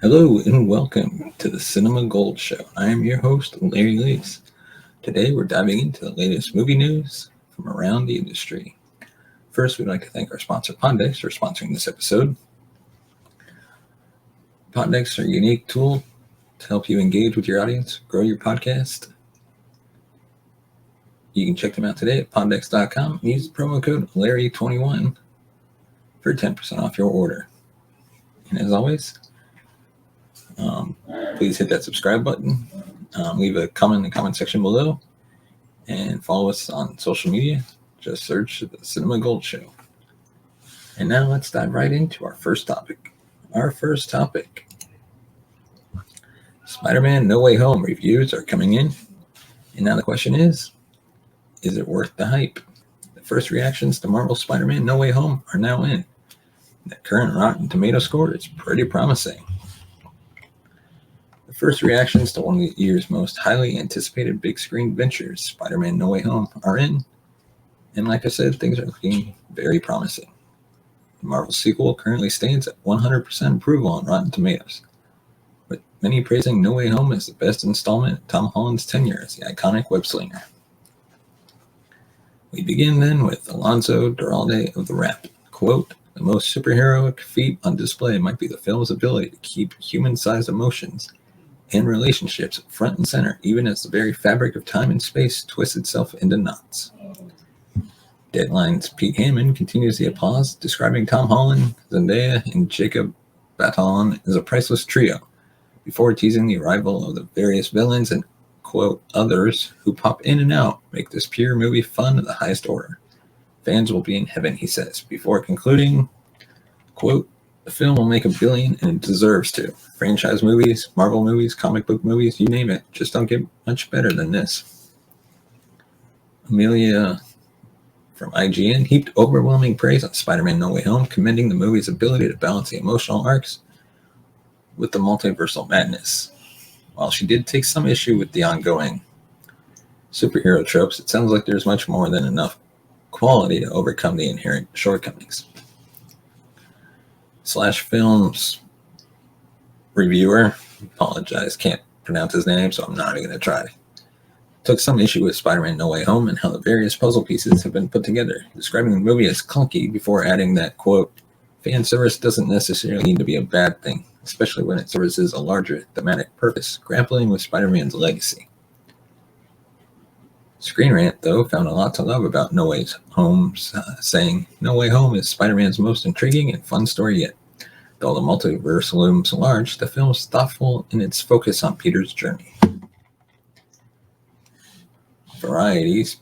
Hello and welcome to the Cinema Gold Show. I am your host, Larry Lees. Today we're diving into the latest movie news from around the industry. First, we'd like to thank our sponsor, Poddex, for sponsoring this episode. Poddex are a unique tool to help you engage with your audience, grow your podcast. You can check them out today at poddex.com and use the promo code Larry21 for 10% off your order. And as always, please hit that subscribe button, leave a comment in the comment section below, and follow us on social media. Just search the Cinema Gold Show. And now let's dive right into our first topic. Spider-Man No Way Home reviews are coming in. And now the question is it worth the hype? The first reactions to Marvel's Spider-Man No Way Home are now in. The current Rotten Tomato score is pretty promising. The first reactions to one of the year's most highly anticipated big screen ventures, Spider-Man No Way Home, are in. And like I said, things are looking very promising. The Marvel sequel currently stands at 100% approval on Rotten Tomatoes, with many praising No Way Home as the best installment of Tom Holland's tenure as the iconic web-slinger. We begin then with Alonso Duralde of The Wrap. Quote, "The most superheroic feat on display might be the film's ability to keep human-sized emotions and relationships front and center, even as the very fabric of time and space twists itself into knots." Deadline's Pete Hammond continues the applause, describing Tom Holland, Zendaya, and Jacob Batalon as a priceless trio, before teasing the arrival of the various villains and, quote, others who pop in and out make this pure movie fun of the highest order. Fans will be in heaven, he says, before concluding, quote, "The film will make $1 billion and it deserves to. Franchise movies, Marvel movies, comic book movies, you name it, just don't get much better than this." Amelia from IGN heaped overwhelming praise on Spider-Man No Way Home, commending the movie's ability to balance the emotional arcs with the multiversal madness. While she did take some issue with the ongoing superhero tropes, it sounds like there's much more than enough quality to overcome the inherent shortcomings. Slash Films reviewer, apologize, can't pronounce his name, so I'm not even going to try, took some issue with Spider-Man No Way Home and how the various puzzle pieces have been put together, describing the movie as clunky before adding that, quote, "Fan service doesn't necessarily need to be a bad thing, especially when it services a larger thematic purpose, grappling with Spider-Man's legacy." Screen Rant, though, found a lot to love about No Way Home, saying, "No Way Home is Spider-Man's most intriguing and fun story yet. Though the multiverse looms large, the film is thoughtful in its focus on Peter's journey." Variety's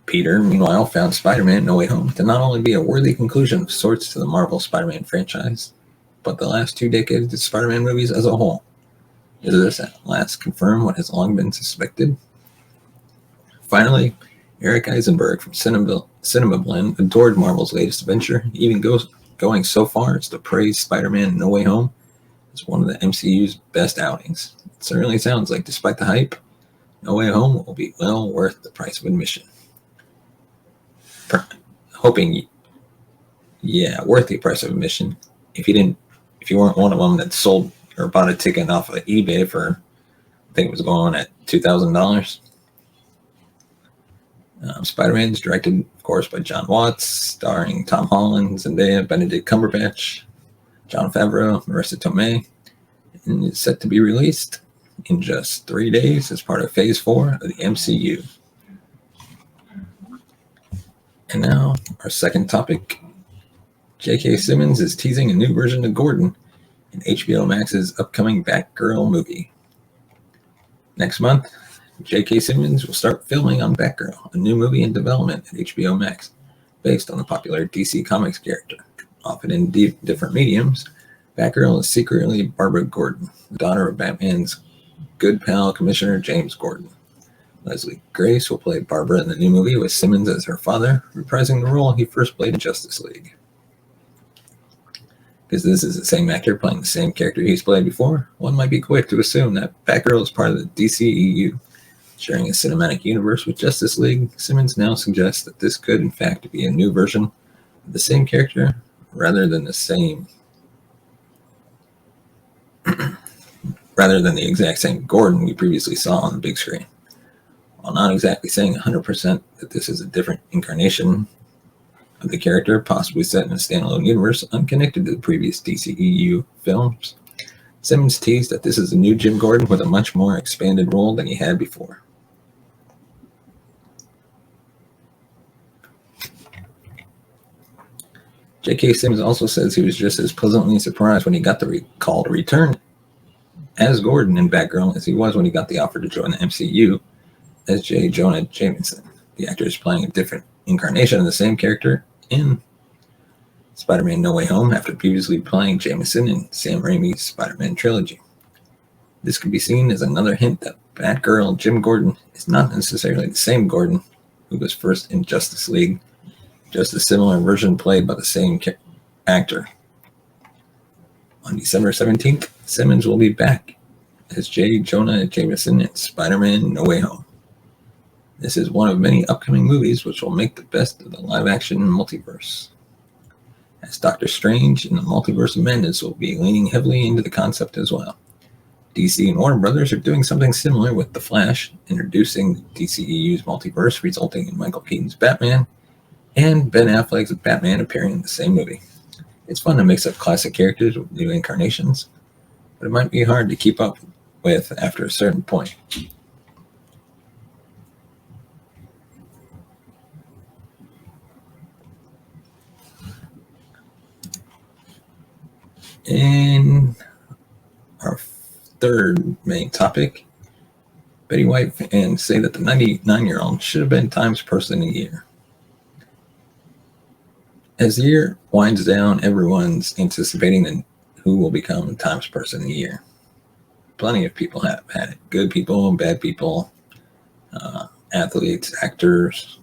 Peter, meanwhile, found Spider-Man No Way Home to not only be a worthy conclusion of sorts to the Marvel Spider-Man franchise, but the last 2 decades of Spider-Man movies as a whole. Does this at last confirm what has long been suspected? Finally, Eric Eisenberg from Cinema Blend adored Marvel's latest adventure, even going so far as to praise Spider-Man No Way Home as one of the MCU's best outings. It certainly sounds like, despite the hype, No Way Home will be well worth the price of admission. Worth the price of admission. If you weren't one of them that sold or bought a ticket off of eBay for, I think it was going on at $2,000. Spider-Man is directed, of course, by John Watts, starring Tom Holland, Zendaya, Benedict Cumberbatch, Jon Favreau, Marissa Tomei, and is set to be released in just 3 days as part of Phase 4 of the MCU. And now, our second topic. J.K. Simmons is teasing a new version of Gordon in HBO Max's upcoming Batgirl movie. Next month, J.K. Simmons will start filming on Batgirl, a new movie in development at HBO Max, based on the popular DC Comics character. Often in different mediums, Batgirl is secretly Barbara Gordon, the daughter of Batman's good pal, Commissioner James Gordon. Leslie Grace will play Barbara in the new movie, with Simmons as her father, reprising the role he first played in Justice League. Because this is the same actor playing the same character he's played before, one might be quick to assume that Batgirl is part of the DCEU. Sharing a cinematic universe with Justice League, Simmons now suggests that this could, in fact, be a new version of the same character, rather than the same rather than the exact same Gordon we previously saw on the big screen. While not exactly saying 100% that this is a different incarnation of the character, possibly set in a standalone universe unconnected to the previous DCEU films, Simmons teased that this is a new Jim Gordon with a much more expanded role than he had before. J.K. Simmons also says he was just as pleasantly surprised when he got the call to return as Gordon in Batgirl as he was when he got the offer to join the MCU as J. Jonah Jameson. The actor is playing a different incarnation of the same character in Spider-Man No Way Home after previously playing Jameson in Sam Raimi's Spider-Man trilogy. This could be seen as another hint that Batgirl Jim Gordon is not necessarily the same Gordon who was first in Justice League, just a similar version played by the same actor. On December 17th, Simmons will be back as J. Jonah Jameson in Spider-Man No Way Home. This is one of many upcoming movies which will make the best of the live-action multiverse, as Doctor Strange in the Multiverse of Madness will be leaning heavily into the concept as well. DC and Warner Brothers are doing something similar with The Flash, introducing the DCEU's multiverse, resulting in Michael Keaton's Batman and Ben Affleck's Batman appearing in the same movie. It's fun to mix up classic characters with new incarnations, but it might be hard to keep up with after a certain point. In our third main topic, Betty White fans say that the 99-year-old should have been Times Person of the Year. As the year winds down, everyone's anticipating who will become Times Person of the Year. Plenty of people have had it. Good people, bad people, athletes, actors,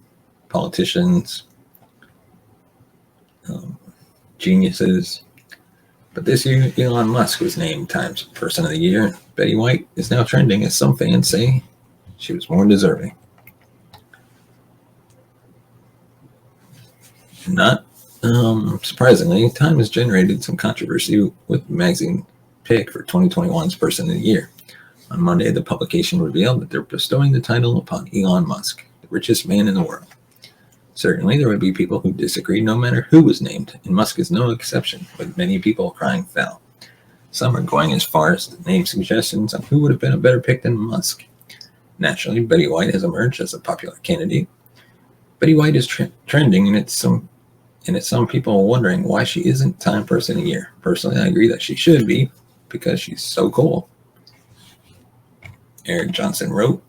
politicians, geniuses. But this year, Elon Musk was named Times Person of the Year. Betty White is now trending, as some fans say she was more deserving. Not surprisingly, Time has generated some controversy with the magazine pick for 2021's Person of the Year. On Monday, the publication revealed that they're bestowing the title upon Elon Musk, the richest man in the world. Certainly, there would be people who disagree no matter who was named, and Musk is no exception, with many people crying foul. Some are going as far as to name suggestions on who would have been a better pick than Musk. Naturally, Betty White has emerged as a popular candidate. Betty White is trending, and it's some people wondering why she isn't Time Person of the Year. Personally, I agree that she should be, because she's so cool. Eric Johnson wrote.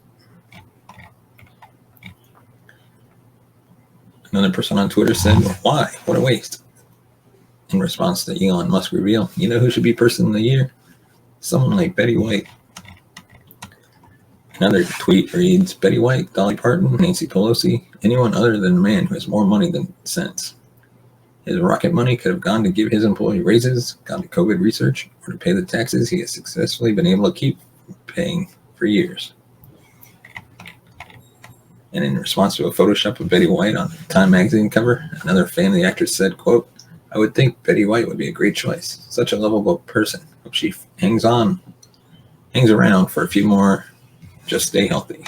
Another person on Twitter said, "Why? What a waste." In response to Elon Musk reveal, you know who should be Person of the Year? Someone like Betty White. Another tweet reads, Betty White, Dolly Parton, Nancy Pelosi, anyone other than a man who has more money than sense. His rocket money could have gone to give his employee raises, gone to COVID research, or to pay the taxes he has successfully been able to keep paying for years. And in response to a Photoshop of Betty White on the Time magazine cover, another fan of the actress said, quote, I would think Betty White would be a great choice. Such a lovable person. Hope she hangs around for a few more. Just stay healthy.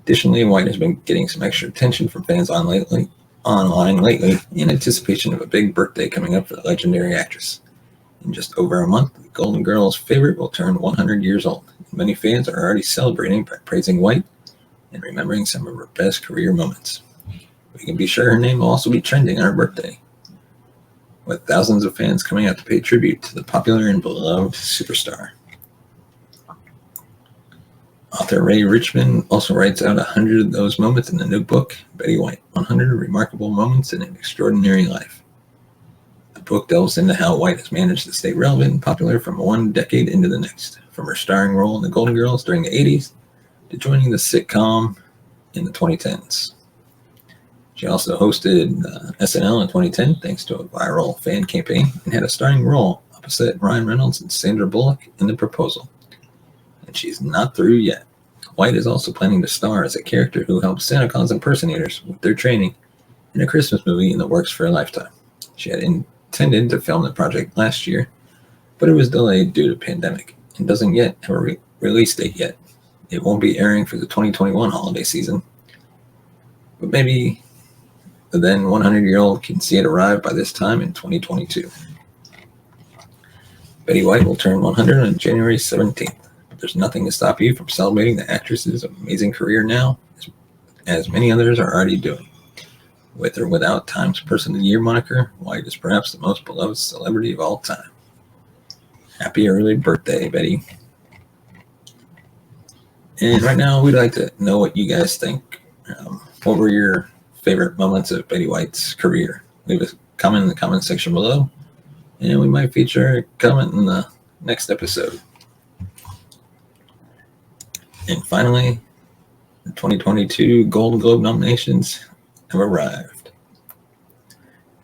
Additionally, White has been getting some extra attention from fans online lately in anticipation of a big birthday coming up for the legendary actress. In just over a month, the Golden Girls' favorite will turn 100 years old. Many fans are already celebrating by praising White and remembering some of her best career moments. We can be sure her name will also be trending on her birthday, with thousands of fans coming out to pay tribute to the popular and beloved superstar. Author Ray Richmond also writes out 100 of those moments in the new book, Betty White, 100 Remarkable Moments in an Extraordinary Life. The book delves into how White has managed to stay relevant and popular from one decade into the next, from her starring role in the Golden Girls during the 80s to joining the sitcom in the 2010s. She also hosted SNL in 2010 thanks to a viral fan campaign and had a starring role opposite Ryan Reynolds and Sandra Bullock in The Proposal. And she's not through yet. White is also planning to star as a character who helps Santa Claus impersonators with their training in a Christmas movie in the works for a lifetime. She had intended to film the project last year, but it was delayed due to pandemic. and doesn't yet have a release date yet. It won't be airing for the 2021 holiday season, but maybe the then 100-year-old can see it arrive by this time in 2022. Betty White will turn 100 on January 17th. But there's nothing to stop you from celebrating the actress's amazing career now, as many others are already doing. With or without Time's Person of the Year moniker, White is perhaps the most beloved celebrity of all time. Happy early birthday, Betty. And right now, we'd like to know what you guys think. What were your favorite moments of Betty White's career? Leave a comment in the comment section below, and we might feature a comment in the next episode. And finally, the 2022 Golden Globe nominations have arrived.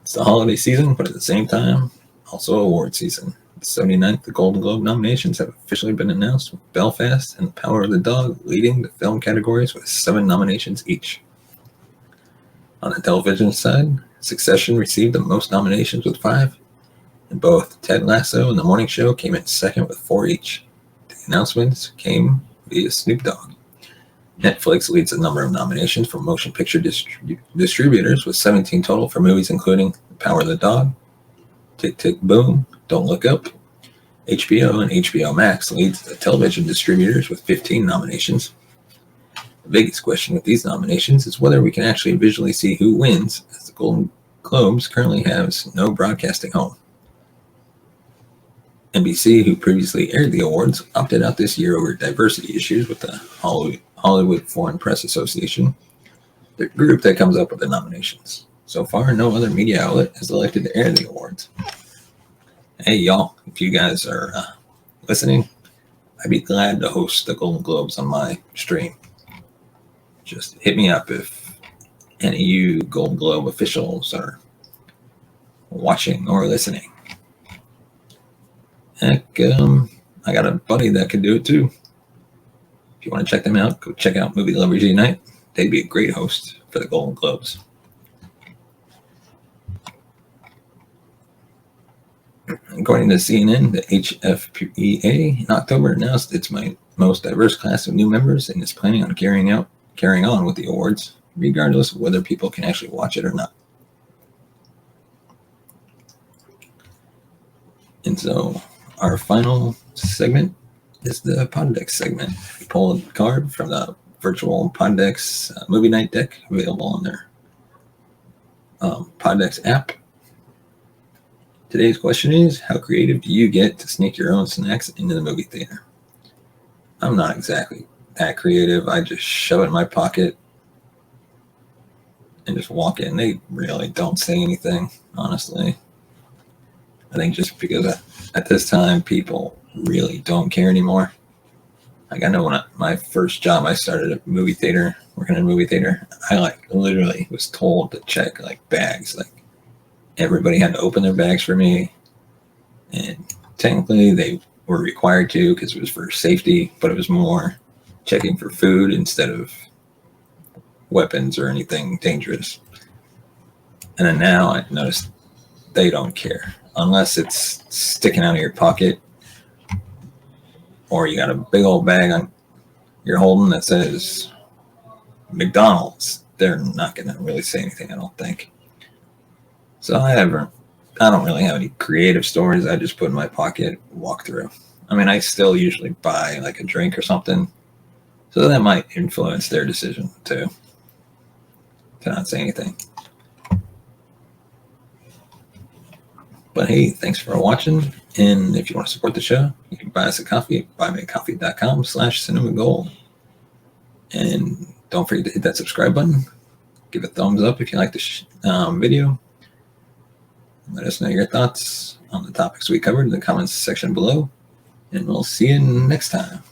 It's the holiday season, but at the same time, also award season. The 79th Golden Globe nominations have officially been announced, with Belfast and The Power of the Dog leading the film categories with 7 nominations each. On the television side, Succession received the most nominations with 5, and both Ted Lasso and The Morning Show came in second with 4 each. The announcements came via Snoop Dogg. Netflix leads the number of nominations for motion picture distributors with 17 total for movies including The Power of the Dog, Tick Tick Boom, Don't Look Up. HBO and HBO Max leads the television distributors with 15 nominations. The biggest question with these nominations is whether we can actually visually see who wins, as the Golden Globes currently has no broadcasting home. NBC, who previously aired the awards, opted out this year over diversity issues with the Hollywood Foreign Press Association, the group that comes up with the nominations. So far, no other media outlet has elected to air the awards. Hey, y'all, if you guys are listening, I'd be glad to host the Golden Globes on my stream. Just hit me up if any of you Golden Globe officials are watching or listening. Heck, I got a buddy that could do it too. If you want to check them out, go check out Movie Lovers Unite. They'd be a great host for the Golden Globes. According to CNN, the HFPA in October announced its most diverse class of new members and is planning on carrying on with the awards, regardless of whether people can actually watch it or not. And so our final segment is the Poddex segment. We pull a card from the virtual Poddex movie night deck available on their Poddex app. Today's question is, how creative do you get to sneak your own snacks into the movie theater? I'm not exactly that creative. I just shove it in my pocket and just walk in. They really don't say anything, honestly. I think just because at this time, people really don't care anymore. Like, I know when my first job, I started at a movie theater, working in a movie theater, I literally was told to check bags. Everybody had to open their bags for me, and technically they were required to because it was for safety, but it was more checking for food instead of weapons or anything dangerous. And then now I noticed they don't care unless it's sticking out of your pocket or you got a big old bag you're holding that says McDonald's. They're not going to really say anything, I don't think. So I don't really have any creative stories. I just put in my pocket, walk through. I mean, I still usually buy a drink or something, so that might influence their decision to not say anything. But hey, thanks for watching. And if you want to support the show, you can buy us a coffee at buymeacoffee.com/cinemagold. And don't forget to hit that subscribe button. Give a thumbs up if you like this video. Let us know your thoughts on the topics we covered in the comments section below. And we'll see you next time.